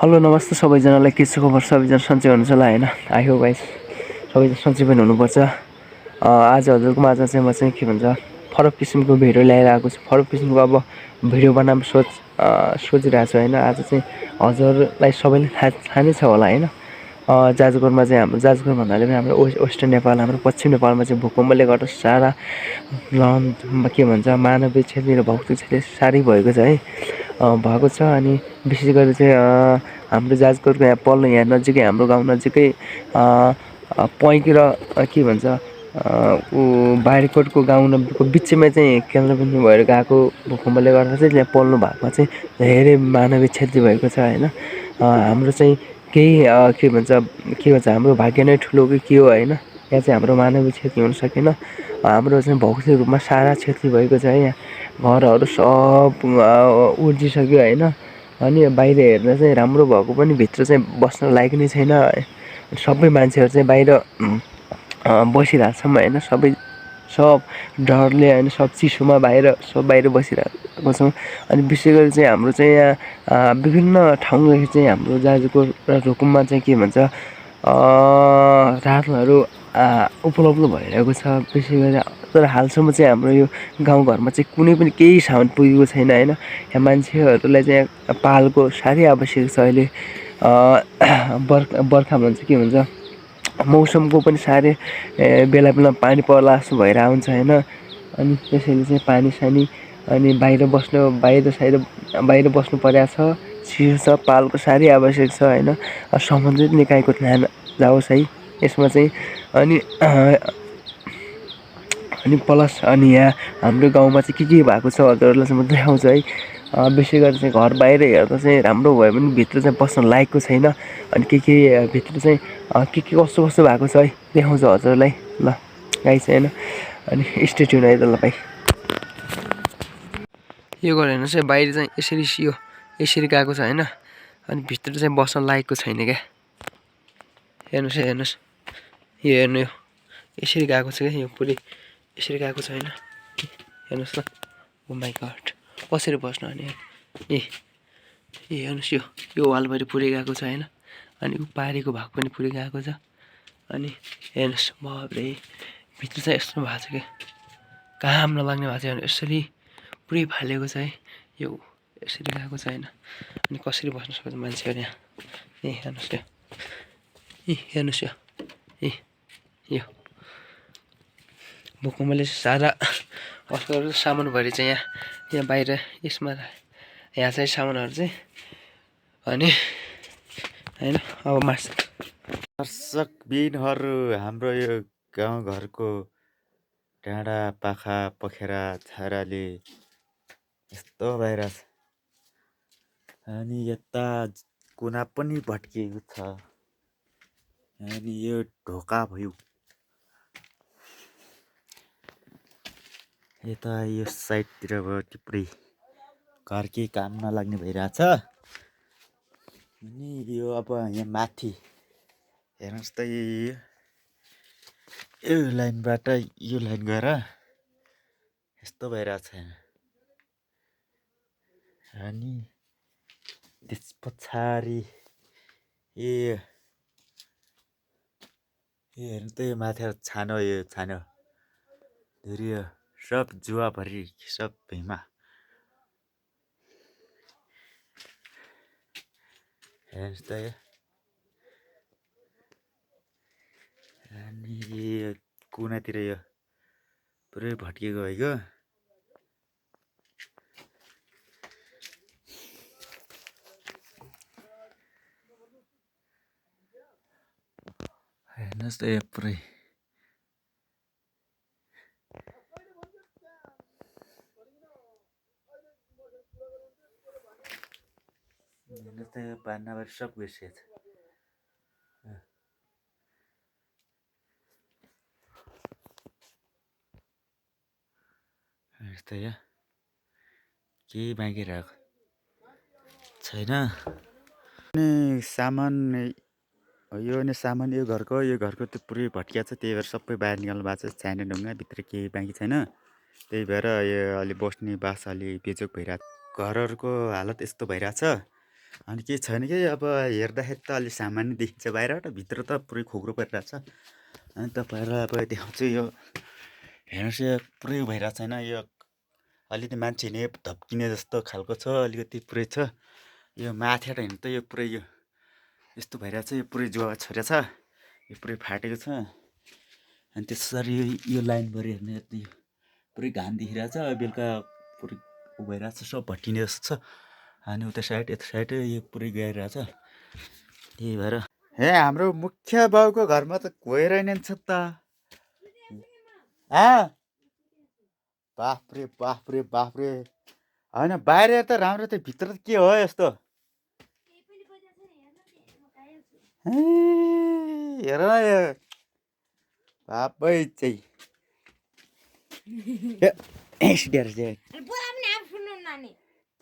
Hello नमस्ते सबैजनालाई के छ खबर सबैजना सन्चै हुनुहुन्छ होला हैन आई होप गाइस सबैजना सन्चै पनि हुनुपर्छ। आज हजुरको माझमा चाहिँ म चाहिँ के भन्छ फरक किसिमको भिडियो ल्याएर आएको छु। फरक किसिमको अब भिडियो बनाउन सोचिरहेको छु हैन। आज चाहिँ हजुरलाई सबैले थाहा नै छ होला हैन। जाजरकोटमा चाहिँ हाम्रो जाजरकोट भन्नाले पनि हाम्रो वेस्टर्न नेपाल हाम्रो पश्चिम नेपालमा चाहिँ भूकम्पले गर्दा सारा के भन्छ मानवीय क्षति र भौतिक क्षति साह्रै भएको छ है। भएको छ अनि विशेष गरी चाहिँ हाम्रो जाजरकोटको यहाँ पल्लो यहाँ नजिकै हाम्रो गाउँ नजिकै पैँकी र के भन्छ ऊ बारीकोटको गाउँको बिचमै चाहिँ केन्द्रबिन्दु भएर गएको भूकम्पले गर्दा चाहिँ त्यहाँ पल्लो भागमा चाहिँ धेरै मानवीय क्षति भएको छ हैन। हाम्रो चाहिँ केही के भन्छ हाम्रो भाग्य नै ठुलो कि के हो हैन। यहाँ चाहिँ हाम्रो मानवीय क्षति हुन सकेन। हाम्रो चाहिँ भौतिक रूपमा सारा क्षति भएको छ है। यहाँ घरहरू सब उर्जिसक्यो हैन। अनि बाहिर हेर्दा चाहिँ राम्रो भएको पनि भित्र चाहिँ बस्न लायक नै छैन। सबै मान्छेहरू चाहिँ बाहिर बसिरहेको छौँ हैन। सब डरले हैन सब चिसोमा सब बाहिर बसिरहेको छौँ। अनि विशेष गरी चाहिँ हाम्रो चाहिँ यहाँ विभिन्न ठाउँदेखि चाहिँ हाम्रो जाजरकोट र रुकुममा चाहिँ के भन्छ राहतहरू उपलब्ध भइरहेको छ विशेष गरी। तर हालसम्म चाहिँ हाम्रो यो गाउँघरमा चाहिँ कुनै पनि केही सामान पुगेको छैन हैन। यहाँ मान्छेहरूलाई चाहिँ पालको साह्रै आवश्यक छ अहिले। बर्खामा चाहिँ के भन्छ मौसमको पनि साह्रै बेला बेला पानी पर्ला जस्तो भएर आउँछ हैन। अनि त्यसैले चाहिँ पानी सानी अनि बाहिर बस्नु परेको छ। चिसो छ पालको साह्रै आवश्यक छ हैन। सम्बन्धित निकायको ध्यान जाओस् है यसमा चाहिँ। अनि प्लस अनि यहाँ हाम्रो गाउँमा चाहिँ के भएको छ हजुरहरूलाई चाहिँ म देखाउँछु है। विशेष गरी चाहिँ घर बाहिर हेर्दा चाहिँ राम्रो भयो भने भित्र चाहिँ बस्न लायकको छैन। अनि के भित्र चाहिँ के कस्तो भएको छ है देखाउँछु हजुरलाई ल गाइस हैन। अनि स्टे ट्युन है त ल भाइ। यो गऱ्यो हेर्नुहोस् है बाहिर चाहिँ यसरी गएको छ हैन। अनि भित्र चाहिँ बस्न लायकको छैन क्या। हेर्नुहोस् है हेर्नुहोस् यो हेर्नु यो यसरी गएको छ क्या। यो पुरै यसरी गएको छ हैन। हेर्नुहोस् ल ओ माइ गड कसरी बस्नु अनि हेर्नुहोस् यो वालभरि पुरै गएको छ हैन। अनि पारीको भाग पनि पुरै गएको छ। अनि हेर्नुहोस् बाबरे भित्र चाहिँ यस्तो भएको छ क्या काम नलाग्ने भएको छ। यसरी पुरै फालेको छ है। यो यसरी गएको छ हैन। अनि कसरी बस्न सक्छ मान्छेहरू यहाँ हेर्नुहोस् हेर्नुहोस् यो भूकम्पले सारा अस्पताल सामानभरि चाहिँ यहाँ बाहिर यसमा यहाँ चाहिँ सामानहरू चाहिँ अनि हैन। अब दर्शकबिनहरू हाम्रो यो गाउँघरको डाँडा पाखा पोखरा छाराले यस्तो भइरहेछ। अनि यता कुना पनि भत्किएको छ। अनि यो ढोका भयो। यता यो साइडतिरबाट पुरै घर केही काम नलाग्ने भइरहेछ। अनि यो अब यहाँ माथि हेर्नुहोस् त यो लाइनबाट यो लाइन गएर यस्तो भइरहेछ। अनि त्यस पछाडि हेर्नु त यो माथि छानो धेरै सब जुवाभरि सब भुइँमा। हेर्नुहोस् त यो अनि यो कुनातिर यो पुरै भत्किएको भएको। हेर्नुहोस् त यो पुरै हेर्नुहोस् त यो पान्नाबाट सब बिर्सिएको छ। हेर्नुहोस् त यो केही बाँकी रहेको छैन। अनि सामान यो घरको त्यो पुरै भत्किएको छ। त्यही भएर सबै बाहिर निकाल्नु भएको छ। छाने ढुङ्गा भित्र केही बाँकी छैन। त्यही भएर यो अलि बस्ने बास अलि बेजोग भइरहेको। घरहरूको हालत यस्तो भइरहेछ। अनि के छैन कि अब हेर्दाखेरि त अलि सामान्य देखिन्छ बाहिरबाट, भित्र त पुरै खोक्रो परिरहेछ। अनि तपाईँहरूलाई अब देखाउँछु यो हेर्नुहोस्, यो पुरै भइरहेको छैन, यो अलिकति मान्छे हिँडे धप्किने जस्तो खालको छ, अलिकति पुरै छ। यो माथिबाट हिँड्नु त यो पुरै यो यस्तो भइरहेछ, यो पुरै जुवा छोरेछ, यो पुरै फाटेको छ। अनि त्यसरी यो लाइनभरि हेर्ने यो पुरै घाम देखिरहेछ, बेलुका पुरै भइरहेछ, सब भट्टिने जस्तो छ। अनि उता साइड यता साइड यो पुरै गइरहेछ। त्यही भएर हे हाम्रो मुख्य बाउको घरमा त गएर नै छ त। बाफ्रे बाफ्रे बाफ्रे, होइन बाहिर त राम्रो, त भित्र त के हो यस्तो? हेर न यो बाबै चाहिँ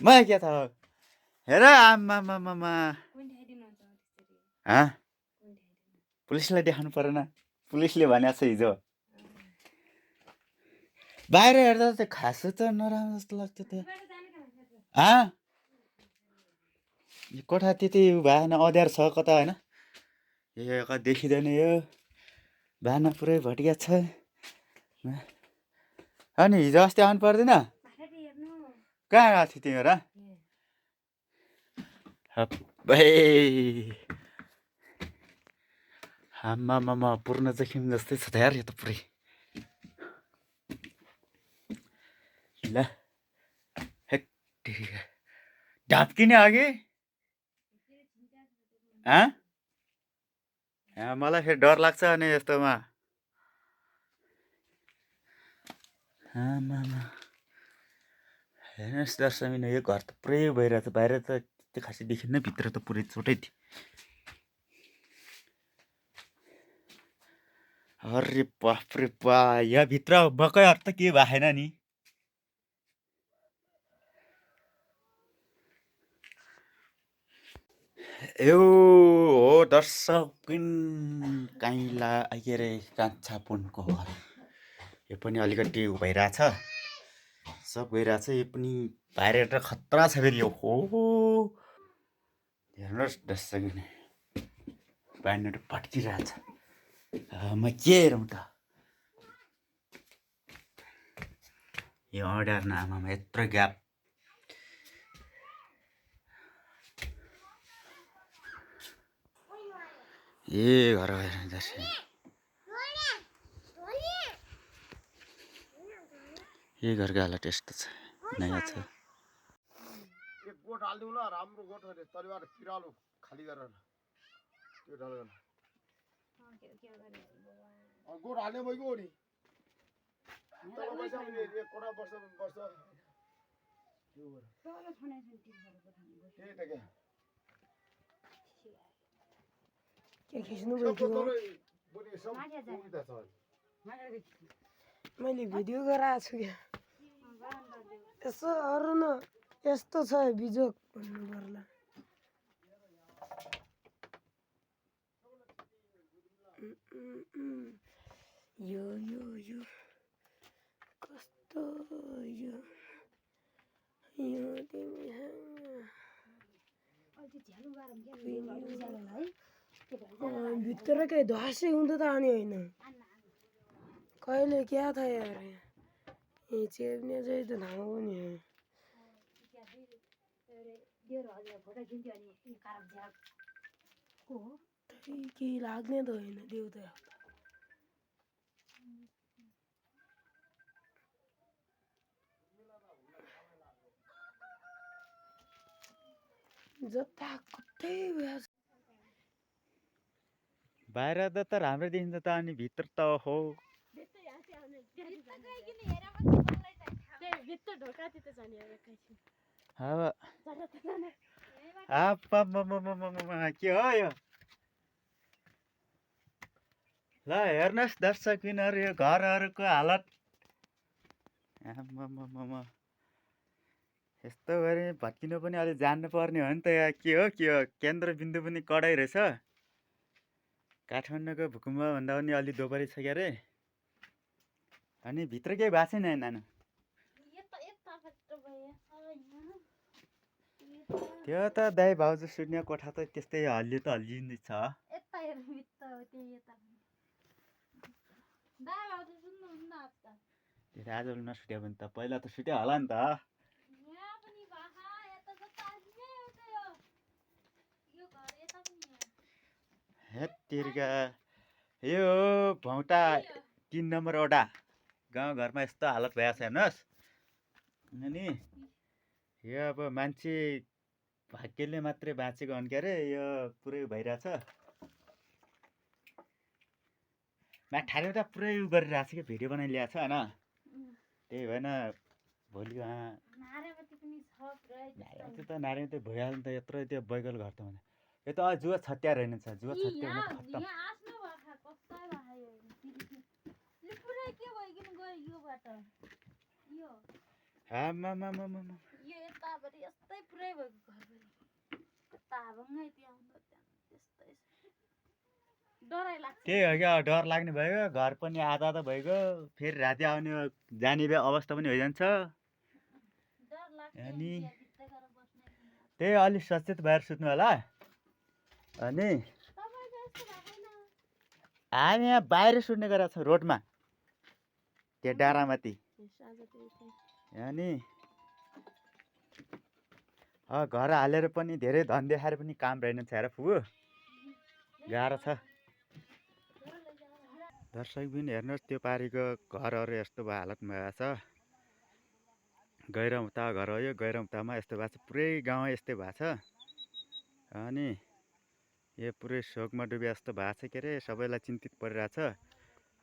मलाई के थाहा, हेर आमामामा। पुलिसलाई देखाउनु परेन, पुलिसले भनेको छ हिजो। बाहिर हेर्दा त खासै त नराम्रो जस्तो लाग्थ्यो त। यो कोठा त्यति भएन, अँध्यारो छ कता, होइन यो देखिँदैन, यो बाना पुरै भटिया छ। अनि हिजो अस्ति आउनु पर्दैन? कहाँ गएको थियो तिमीहरू? आमामामा पूर्ण जोखिम जस्तै छ त यार यो त पुरै। ल ढाप्किने अघि मलाई फेरि डर लाग्छ अनि यस्तोमा। आमामा हेर्नुहोस् दर्शक, यो घर त पुरै भइरहेछ, बाहिर त त्यो खासै देखिन्न, भित्र त पुरै चोटै थियो। अरे बाफ्रे बा, यहाँ भित्र मकैहरू त के भएन नि। यो हो दर्शक काइला के अरे कान्छा पुनको घर। यो पनि अलिकति भइरहेछ, सब गइरहेछ। यो पनि बाहिर खतरा छ फेरि यो। हो हेर्नुहोस् दर्शक, बाहिर भट्किरहेछ। म के हेरौँ त, यो अँड्यार न आमामा यत्रो ग्याप। ए घर ये घरको हालत यस्तो छ, नयाँ छ। एक गोठ हालिदिउँ ल, राम्रो गोठ हो तरिवार पिरालो खाली गरेर त्यो ढल्कन गोठ हाल्ने भइगयो नि। एक कोठा बस्छ त्यही त क्या के खिच्नु भएको मैले भिडियो गराएको छु क्या। यसो अरू न यस्तो छ बिजोक भन्नु पर्ला। यो यो यो कस्तो यो यो भित्रकै ध्वासै हुँदो त अनि होइन कहिले क्या था यार, ये चेप्ने चाहिँ त थाहा पनि है। केही लाग्ने त होइन देउता। जता कतै भएछ बाहिर त राम्रो देखिन्छ त, अनि भित्र त हो के हो यो। ल हेर्नुहोस् दर्शकबिनहरू, यो घरहरूको हालत। आमामामा यस्तो गरी भत्किनु पनि अलि जान्नु पर्ने हो नि त। यहाँ के हो केन्द्रबिन्दु पनि कडै रहेछ। काठमाडौँको भूकम्प भन्दा पनि अलि दोब्बरी छ क्या अरे। अनि भित्र केही भएको छैन नानु? यो त दाइ भाउजू सुन्ने कोठा त त्यस्तै हल्लियो त हल्लिँदै छ। यता हेर्नु बित्त हो त्यही यता दाइ भाउजू सुन्नुहुन्न आजकल त्यो आज नसुट्यो भने त पहिला त सुट्यो होला नि त। यहाँ पनि भाषा यता त तान्ने एउटा यो घर यता पनि हेत्तेरिका यो भौटा 3 नम्बर वडा गाउँघरमा यस्तो हालत भइरहेको छ हेर्नुहोस्। अनि यो अब मान्छे भाग्यले मात्रै बाँचेको हुन् के अरे यो पुरै भइरहेछ। माठाले त पुरै उ गरिरहेको छ कि भिडियो बनाइरहेको छ होइन। त्यही भएन भोलि नारायणपट्टि पनि छ पुरै नारायण त नारायण त भइहाल्यो नि त यत्रो त्यो बैगल घर त भने यो त जुवा छत्या रहेनछ जुवा छत्या यहाँ खत्तम। यहाँ आफ्नो भाषा कस्तो भाषा यो पुरै के भइकन गयो यो बाटो यो आमामामामा यो यताभरि यस्तै पुरै भएको घरभरि ताभङ्गै त्यो आउँदा त्यस्तै डराइ लाग्छ। त्यही हो क्या डर लाग्ने भयो घर पनि आधा आधा भइगयो फेरि राति आउने जाने भए अवस्था पनि भइजान्छ। डर लाग्छ अनि भित्रै गएर बस्ने त्यही अलिक सचेत भएर सुत्नु होला। अनि तपाईको यस्तो भएको छैन हामी यहाँ बाहिर सुत्ने गरेको छ रोडमा त्यो डाँडामाथि। अनि घर हालेर पनि धेरै धन देखाएर पनि काम रहेनछ हेर फुपू गाह्रो छ। दर्शक पनि हेर्नुहोस् त्यो पारिको घरहरू यस्तो भयो हालतमा भएको छ। गैरौँता घर हो यो गैरौँतामा यस्तो भएको छ पुरै गाउँ यस्तै भएको छ। अनि यो पुरै शोकमा डुबे जस्तो भएको छ के अरे सबैलाई चिन्तित परिरहेछ।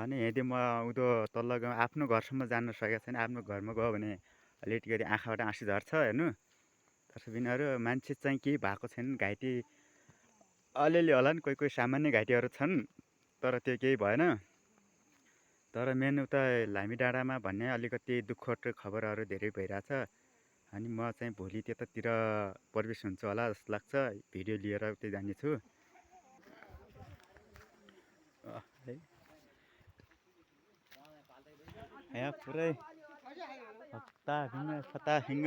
अनि यदि म उँधो तल्लो गाउँ आफ्नो घरसम्म जान सकेको छैन आफ्नो घरमा गयो भने अलिकति आँखाबाट आँसु झर्छ हेर्नु। दर्शकबिनहरू मान्छे चाहिँ केही भएको छैन घाइते अलिअलि होला नि कोही कोही सामान्य घाइतेहरू छन् तर त्यो केही भएन। तर मेन उता लामी डाँडामा भन्ने अलिकति दुःखद खबरहरू धेरै भइरहेछ। अनि म चाहिँ भोलि त्यतातिर प्रवेश हुन्छु होला जस्तो लाग्छ भिडियो लिएर उतै जानेछु। यहाँ पुरै फताफिङ्ग